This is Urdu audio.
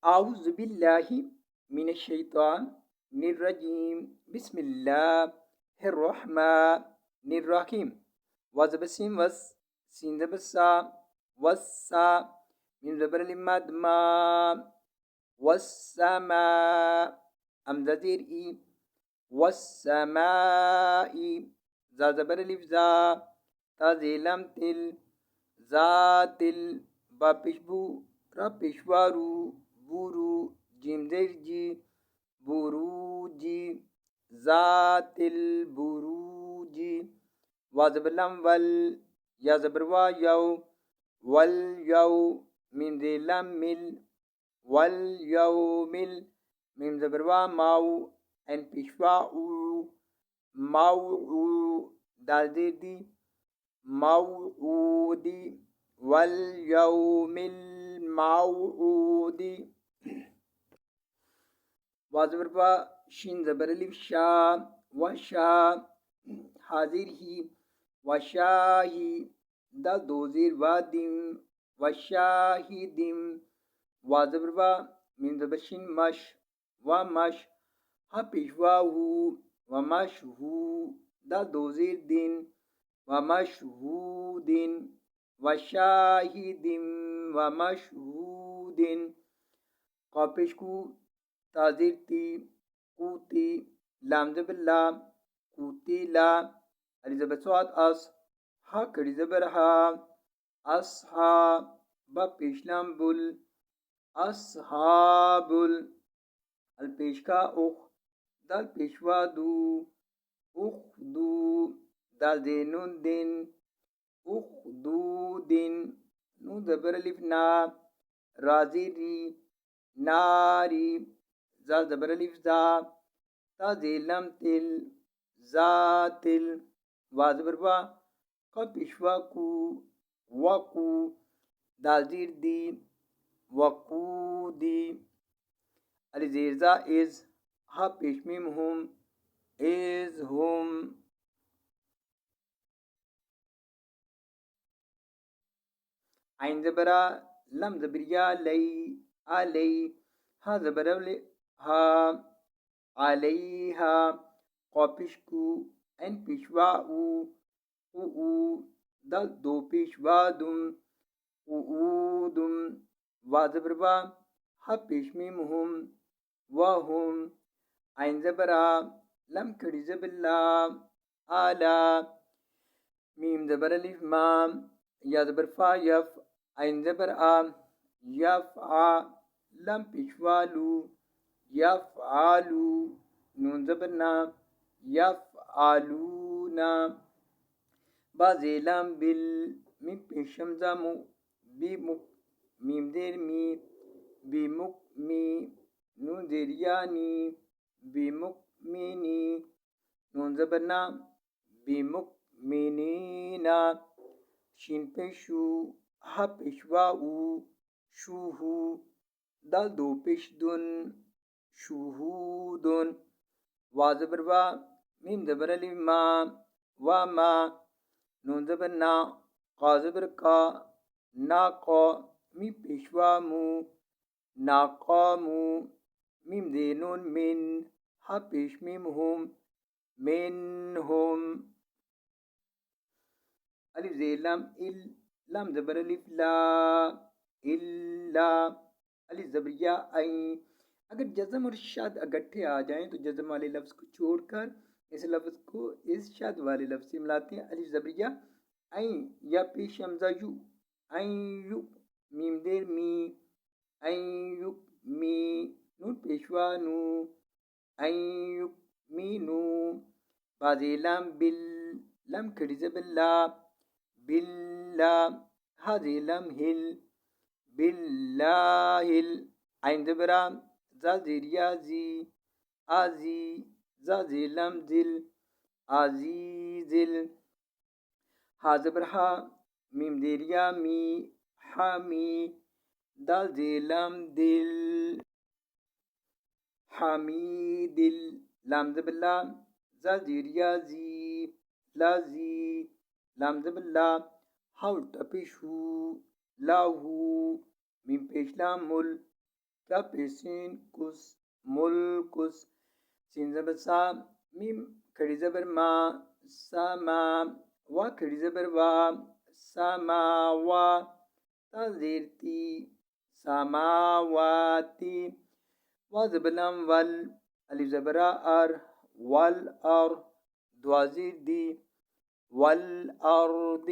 أعوذ بالله من الشيطان الرجيم بسم الله الرحمن الرحيم وزبسين وس سيندبسا وسا من زبر المدما والسماء أمزدير والسماء ذا زبر الإفزا تازيلم تل ذات البابشبو رابشوارو بورو جيمزيرجي بروجي ذات البروج وزبلم وال يا زبروا يو واليو من ذي لمل واليومل من زبروا ماو ان بشواء موعو دالدي موعودي واليوم الموعود وزبربا شين زبرلي شا وشا حاضره وشاهي دا دوزير وادم وشاهدم وزبربا من زبرشين مش ومش هبشواه ومشهو دا دوزير دين ومشهود وشاهد ومشهود قابشكو تازيرتي قوتي لام زبلا قوتي لا اليزابت سواد أس حق زبرها أصحاب بابيشلام بول أصحاب البيشكا أخ دال بيشوادو أخدو دال دينون دين أخدود نون زبر لفنا رازيري ناري زال زبر لفزا تازيلم تل زاتل وازبربا قبشواكو وقو دالزير دي وقودي الزيرزا إز ها بشميمهم إز هم عين زبرا لم زبريا لي علي ها زبرا ها عليها قابشكو ان بشواء او دل دو بشوادم قعودم وزبربا ها بشميمهم وهم عين زبرا لم كري زبلا آلا ميم زبر الف مام يا زبر فا يف عين زبر آم يفعى لم بشوالو يفعلو نون زبرنا يفعلونا بازي لم بال ميم بشمزامو بمك ميم دير مي بمك مي نون ديرياني بمكمني نون زبرنا بمكمنين شين بشو ها بشواو شوهو دال دو بشدن شهود وازبروا ميم زبر لما وما نون زبرنا قازبركا ناقا مي بشوامو ناقامو ميم دينون من حبش ميمهم منهم ألف زي لام لام زبر ألف لا إلا ألف زبريا أي اگر جزم اور شد اکٹھے آ جائیں تو جزم والے لفظ کو چھوڑ کر اس لفظ کو اس شد والے لفظ سے ملاتے ہیں. الف زبریہ این یا پیش حمزہ یو این یو میم دیر می این یو می نون پیشوا نو این یو می نو بازی لام بل لم کھڑی زبلا بلا حاضی لم ہل باللہ عین زبرا زازیریا زی آزی زازی لم زل آزیزل حازبرہا میم دیریا می حامی دال زیلم دل حمیدل لام زبلا زازیریا زی لازی لام زبلا حول تپشو لاہو میم پیش لام مل کف سین کس ملکس سین زبر سا میم کھڑی زبر ما سما وا کھڑی زبر وا سماوا تا زیر تی سماواتی وا زبر لام ول الف زبر ار والار دوا زیر دی والارض